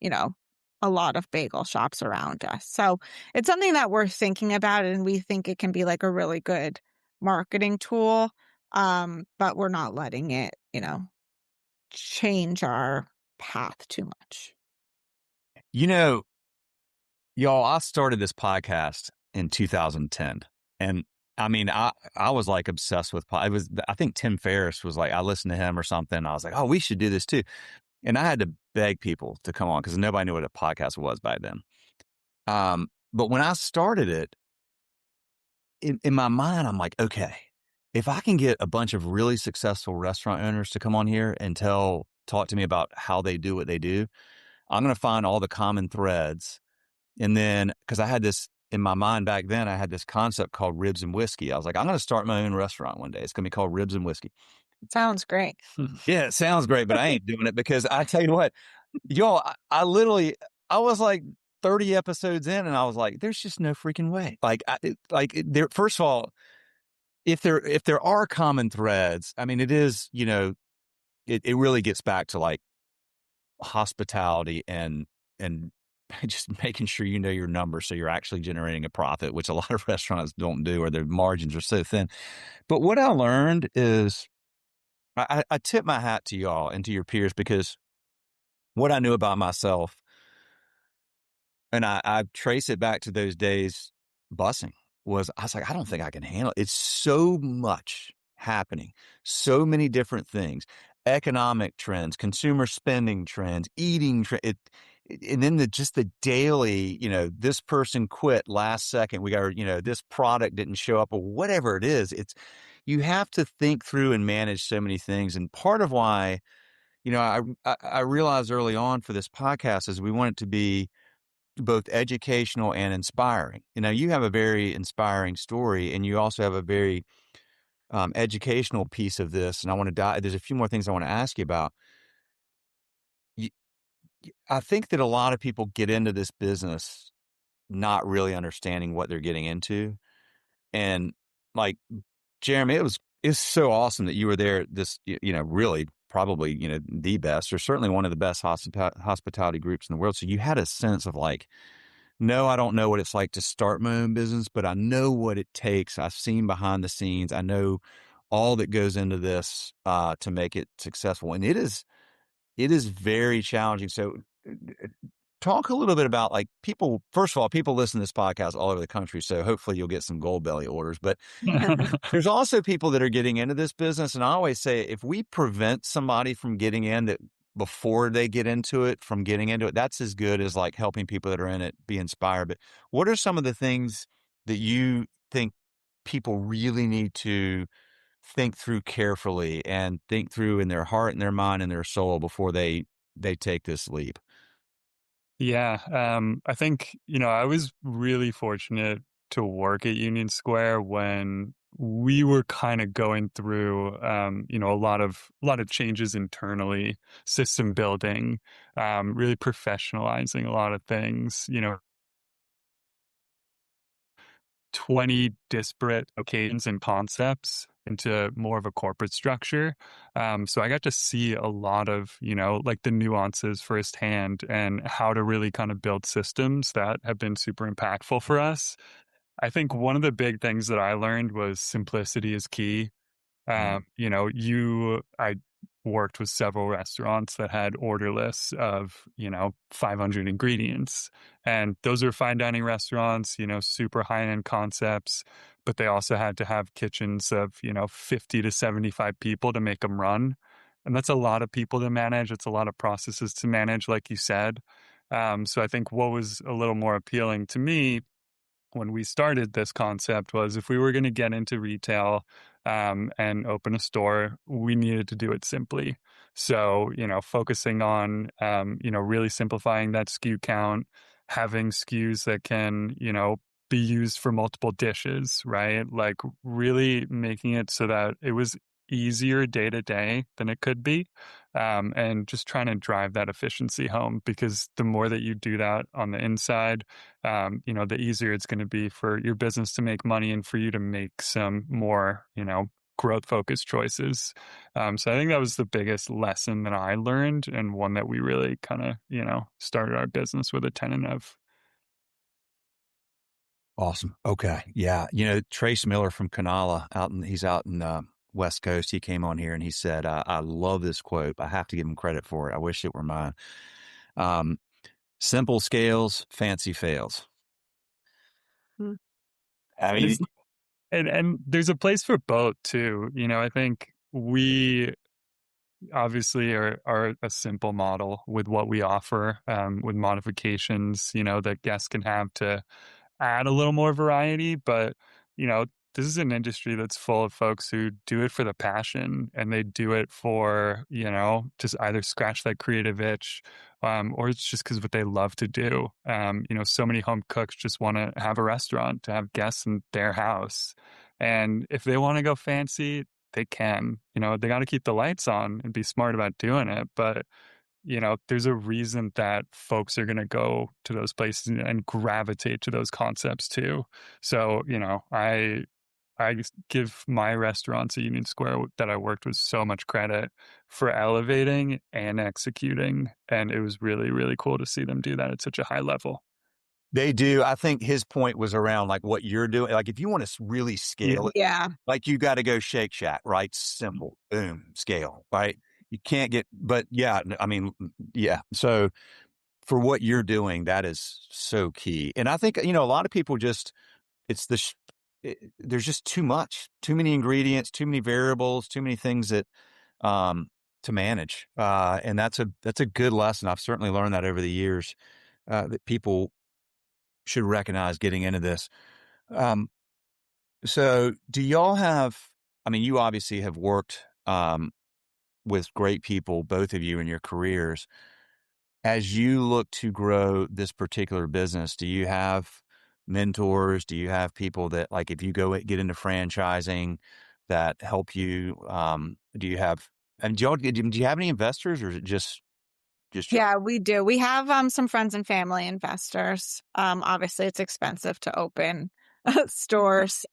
a lot of bagel shops around us. So it's something that we're thinking about and we think it can be like a really good marketing tool. But we're not letting it, change our path too much. Y'all, I started this podcast in 2010 and I mean, I was like obsessed with I think Tim Ferriss was like, I listened to him or something. I was like, oh, we should do this too. And I had to beg people to come on because nobody knew what a podcast was back then. But when I started it, in my mind, I'm like, okay, if I can get a bunch of really successful restaurant owners to come on here and talk to me about how they do what they do, I'm going to find all the common threads. And then, because I had this in my mind back then, I had this concept called ribs and whiskey. I was like, I'm going to start my own restaurant one day. It's going to be called Ribs and Whiskey. Sounds great. Yeah, it sounds great, but I ain't doing it because I tell you what, y'all, I literally, I was like 30 episodes in and I was like, there's just no freaking way. First of all, if there are common threads, I mean, it is, it really gets back to like hospitality and just making sure you know your numbers so you're actually generating a profit, which a lot of restaurants don't do or their margins are so thin. But what I learned is I tip my hat to y'all and to your peers because what I knew about myself, and I trace it back to those days busing, I was like, I don't think I can handle it. It's so much happening, so many different things, economic trends, consumer spending trends, eating trends. And then just the daily, this person quit last second. We got, this product didn't show up or whatever it is. You have to think through and manage so many things. And part of why, I realized early on for this podcast is we want it to be both educational and inspiring. You have a very inspiring story and you also have a very educational piece of this. And I want to dive, there's a few more things I want to ask you about. I think that a lot of people get into this business not really understanding what they're getting into. And like, Jeremy, it's so awesome that you were there. This, really probably, the best or certainly one of the best hospitality groups in the world. So you had a sense of like, no, I don't know what it's like to start my own business, but I know what it takes. I've seen behind the scenes. I know all that goes into this to make it successful. And it is very challenging. So talk a little bit about like people, first of all, people listen to this podcast all over the country. So hopefully you'll get some Goldbelly orders, but there's also people that are getting into this business. And I always say, if we prevent somebody from getting in that before they get into it, from getting into it, that's as good as like helping people that are in it be inspired. But what are some of the things that you think people really need to think through carefully and think through in their heart and their mind and their soul before they take this leap? Yeah, I think, I was really fortunate to work at Union Square when we were kind of going through, a lot of changes internally, system building, really professionalizing a lot of things, 20 disparate occasions and concepts into more of a corporate structure. So I got to see a lot of, like the nuances firsthand and how to really kind of build systems that have been super impactful for us. I think one of the big things that I learned was simplicity is key. I worked with several restaurants that had order lists of, 500 ingredients. And those are fine dining restaurants, super high end concepts, but they also had to have kitchens of, 50 to 75 people to make them run. And that's a lot of people to manage. It's a lot of processes to manage, like you said. So I think what was a little more appealing to me when we started this concept was if we were going to get into retail and open a store, we needed to do it simply. So, focusing on, really simplifying that SKU count, having SKUs that can, be used for multiple dishes, right? Like really making it so that it was easier day to day than it could be. And just trying to drive that efficiency home, because the more that you do that on the inside, the easier it's going to be for your business to make money and for you to make some more, growth focused choices. So I think that was the biggest lesson that I learned, and one that we really kind of, started our business with a tenet of. Awesome. Okay. Yeah. Trace Miller from Kanala he's out in West Coast. He came on here and he said, I love this quote. I have to give him credit for it. I wish it were mine. Simple scales, fancy fails. Hmm. I mean, And there's a place for both too. I think we obviously are a simple model with what we offer, with modifications, that guests can have to add a little more variety. But, this is an industry that's full of folks who do it for the passion, and they do it for, just either scratch that creative itch, or it's just because what they love to do. So many home cooks just want to have a restaurant to have guests in their house. And if they want to go fancy, they can. They got to keep the lights on and be smart about doing it. But there's a reason that folks are going to go to those places and gravitate to those concepts too. So, I give my restaurants at Union Square that I worked with so much credit for elevating and executing. And it was really, really cool to see them do that at such a high level. they do. I think his point was around like what you're doing. Like if you want to really scale it, Yeah. like you got to go Shake Shack, right? Simple, boom, scale, right? You can't but yeah, I mean, yeah. So for what you're doing, that is so key. And I think, a lot of people just, it's there's just too many ingredients, too many variables, too many things that, to manage. And that's a good lesson. I've certainly learned that over the years, that people should recognize getting into this. So do y'all you obviously have worked, with great people, both of you in your careers. As you look to grow this particular business, do you have mentors? Do you have people that, like, if you get into franchising, that help you? Do you have, and do you have any investors, or is it just y'all? Yeah, we do. We have some friends and family investors. Obviously it's expensive to open stores.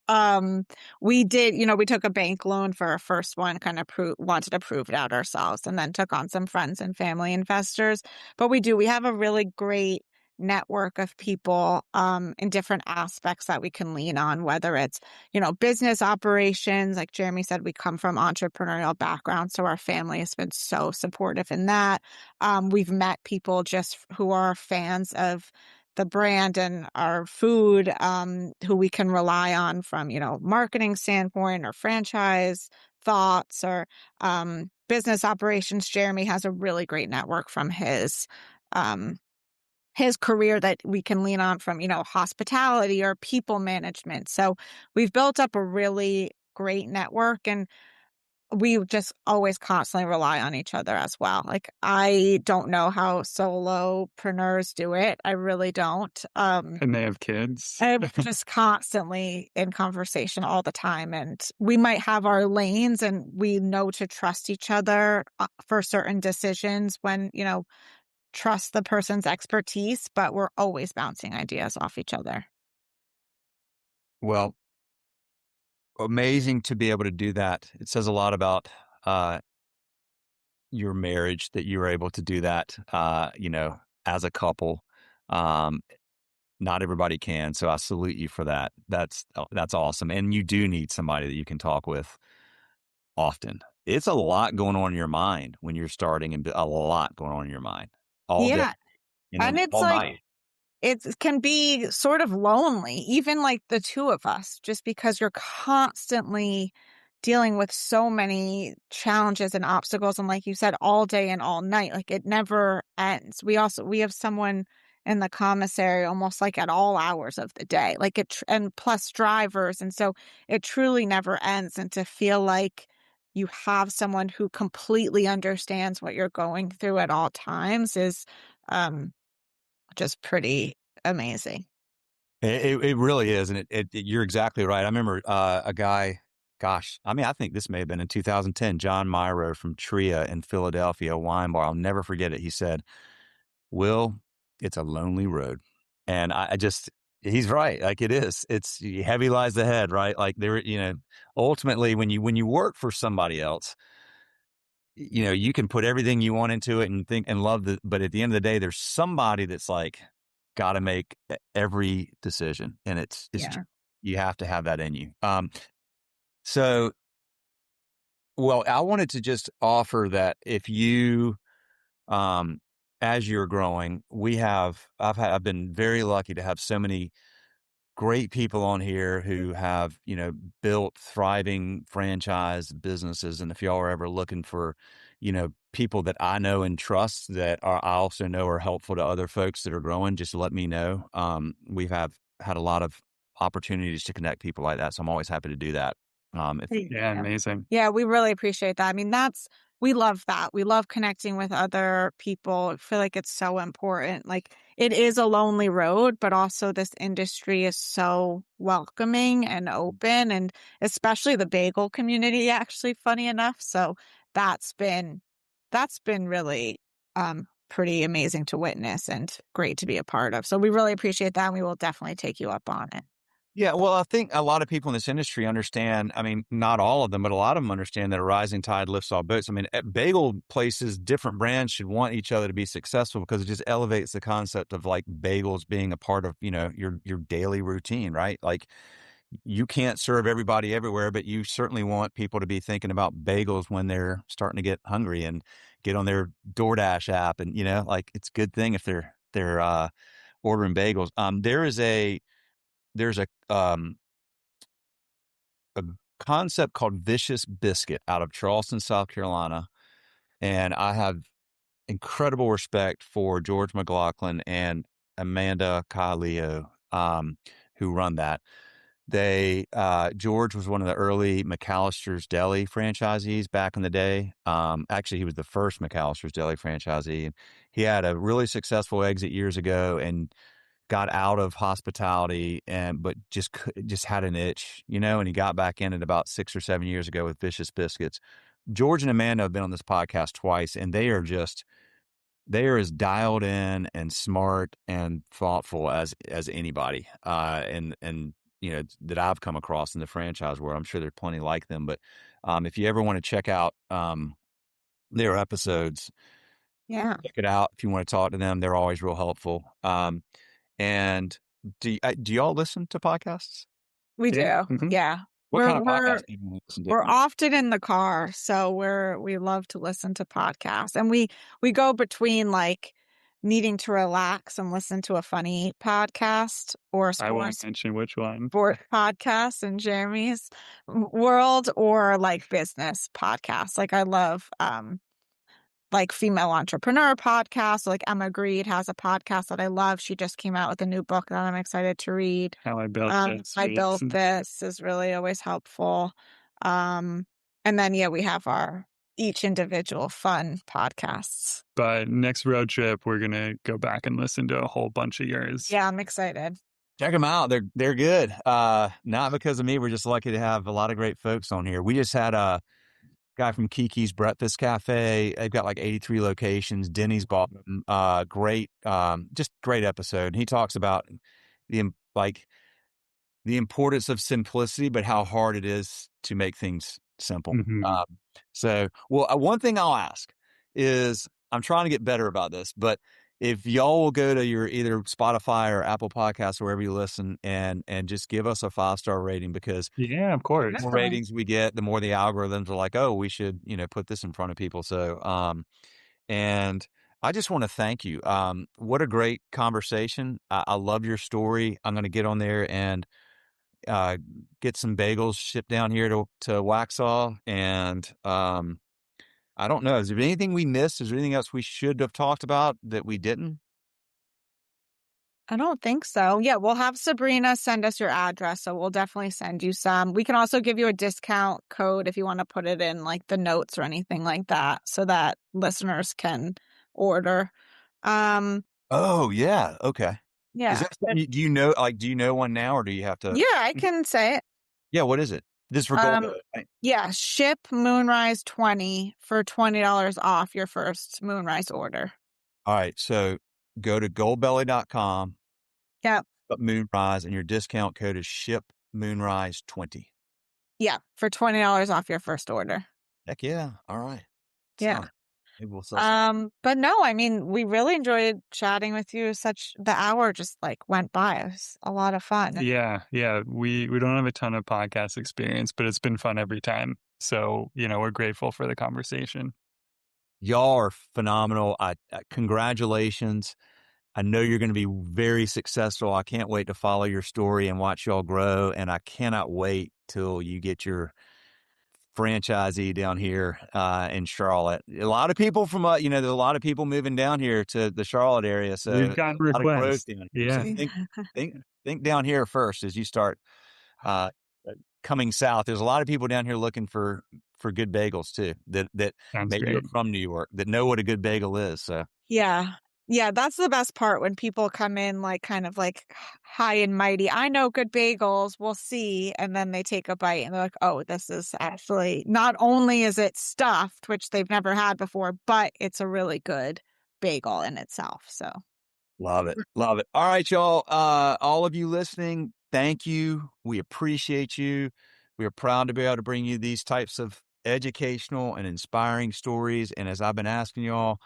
We did, we took a bank loan for our first one, kind of wanted to prove it out ourselves, and then took on some friends and family investors. But we have a really great network of people in different aspects that we can lean on, whether it's, business operations. Like Jeremy said, we come from entrepreneurial backgrounds, so our family has been so supportive in that. We've met people just who are fans of the brand and our food, who we can rely on from, marketing standpoint or franchise thoughts or business operations. Jeremy has a really great network from his career that we can lean on from, hospitality or people management. So we've built up a really great network. And we just always constantly rely on each other as well. Like, I don't know how solopreneurs do it. I really don't. And they have kids. I'm just constantly in conversation all the time. And we might have our lanes and we know to trust each other for certain decisions when, trust the person's expertise, but we're always bouncing ideas off each other. Well, amazing to be able to do that. It says a lot about your marriage that you were able to do that, as a couple. Not everybody can, so I salute you for that. That's awesome. And you do need somebody that you can talk with often. It's a lot going on in your mind when you're starting, and a lot going on in your mind all day Yeah. and And then it's all like, night. it can be sort of lonely, even like the two of us, just because you're constantly dealing with so many challenges and obstacles. And like you said, all day and all night, like it never ends. We have someone in the commissary almost like at all hours of the day, like and plus drivers. And so it truly never ends. And to feel like you have someone who completely understands what you're going through at all times is, just pretty amazing. It really is, and you're exactly right. I remember a guy. Gosh, I mean, I think this may have been in 2010. John Myro from Tria in Philadelphia, a wine bar. I'll never forget it. He said, "Will, it's a lonely road," and I just. He's right. Like it is. It's heavy lies the head, right? Like ultimately when you work for somebody else, you can put everything you want into it and think and love but at the end of the day, there's somebody that's like got to make every decision. And it's Yeah. you have to have that in you. So, well, I wanted to just offer that if you, as you're growing, I've been very lucky to have so many great people on here who have, built thriving franchise businesses. And if y'all are ever looking for, people that I know and trust that I also know are helpful to other folks that are growing, just let me know. We've had a lot of opportunities to connect people like that. So I'm always happy to do that. Yeah, amazing. Yeah, we really appreciate that. I mean, we love that. We love connecting with other people. I feel like it's so important. Like, it is a lonely road, but also this industry is so welcoming and open, and especially the bagel community, actually, funny enough. So that's been really pretty amazing to witness and great to be a part of. So we really appreciate that, and we will definitely take you up on it. Yeah, well, I think a lot of people in this industry understand. I mean, not all of them, but a lot of them understand that a rising tide lifts all boats. I mean, at bagel places, different brands should want each other to be successful because it just elevates the concept of like bagels being a part of, your daily routine, right? Like you can't serve everybody everywhere, but you certainly want people to be thinking about bagels when they're starting to get hungry and get on their DoorDash app. And, like it's a good thing if they're ordering bagels. There's a concept called Vicious Biscuit out of Charleston, South Carolina. And I have incredible respect for George McLaughlin and Amanda Kyleo, who run that. George was one of the early McAllister's Deli franchisees back in the day. Actually, he was the first McAllister's Deli franchisee. He had a really successful exit years ago and got out of hospitality but just had an itch, and he got back in it about 6 or 7 years ago with Vicious Biscuits. George and Amanda have been on this podcast twice, and they are as dialed in and smart and thoughtful as anybody, and that I've come across in the franchise world. I'm sure there's plenty like them, but if you ever want to check out their episodes, Yeah. check it out. If you want to talk to them, they're always real helpful. And do y'all listen to podcasts? We do. Yeah. Mm-hmm. Yeah. What kind of podcasts do you listen to? We're often in the car, so we love to listen to podcasts. And we go between like needing to relax and listen to a funny podcast or I won't mention which one. sport podcasts in Jeremy's world, or like business podcasts. Like I love like female entrepreneur podcasts. Like Emma Greed has a podcast that I love. She just came out with a new book that I'm excited to read. How I Built This. I Built This is really always helpful. And then, we have our each individual fun podcasts. But next road trip, we're going to go back and listen to a whole bunch of yours. Yeah, I'm excited. Check them out. They're good. Not because of me. We're just lucky to have a lot of great folks on here. We just had a guy from Kiki's Breakfast Cafe. They've got like 83 locations. Denny's bought them. Great, just great episode. And he talks about the importance of simplicity, but how hard it is to make things simple. One thing I'll ask is, I'm trying to get better about this, but if y'all will go to your either Spotify or Apple Podcasts or wherever you listen and just give us a 5-star rating, because of course, the more ratings we get, the more the algorithms are like, oh, we should, put this in front of people. So, and I just want to thank you. What a great conversation. I love your story. I'm going to get on there and get some bagels shipped down here to Waxhaw. And I don't know. Is there anything we missed? Is there anything else we should have talked about that we didn't? I don't think so. Yeah, we'll have Sabrina send us your address, so we'll definitely send you some. We can also give you a discount code if you want to put it in like the notes or anything like that, so that listeners can order. Oh yeah, okay. Yeah. Is that something, do you know one now, or do you have to? Yeah, I can say it. Yeah, what is it? This is for Goldbelly, right? Yeah, ship Moonrise 20 for $20 off your first Moonrise order. All right, so go to goldbelly.com. Yep. Moonrise, and your discount code is ship Moonrise 20. Yeah, for $20 off your first order. Heck yeah! All right. Yeah. Maybe we'll sell some. But no, I mean, we really enjoyed chatting with you. The hour just like went by. It was a lot of fun. Yeah. We don't have a ton of podcast experience, but it's been fun every time. So, we're grateful for the conversation. Y'all are phenomenal. Congratulations. I know you're going to be very successful. I can't wait to follow your story and watch y'all grow. And I cannot wait till you get your franchisee down here in Charlotte. A lot of people from there's a lot of people moving down here to the Charlotte area, so we've gotten requests. Down here. Yeah, so think down here first as you start coming south. There's a lot of people down here looking for good bagels too. That maybe are from New York that know what a good bagel is. So yeah, that's the best part when people come in like kind of like high and mighty. I know good bagels, we'll see. And then they take a bite and they're like, oh, this is actually, not only is it stuffed, which they've never had before, but it's a really good bagel in itself. So love it. Love it. All right, y'all. All of you listening, thank you. We appreciate you. We are proud to be able to bring you these types of educational and inspiring stories. And as I've been asking y'all,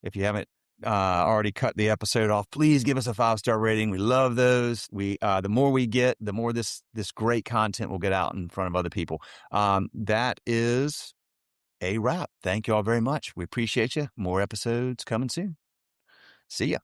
if you haven't already cut the episode off, please give us a 5-star rating. We love those. The more we get, the more this great content will get out in front of other people. That is a wrap. Thank you all very much. We appreciate you. More episodes coming soon. See ya.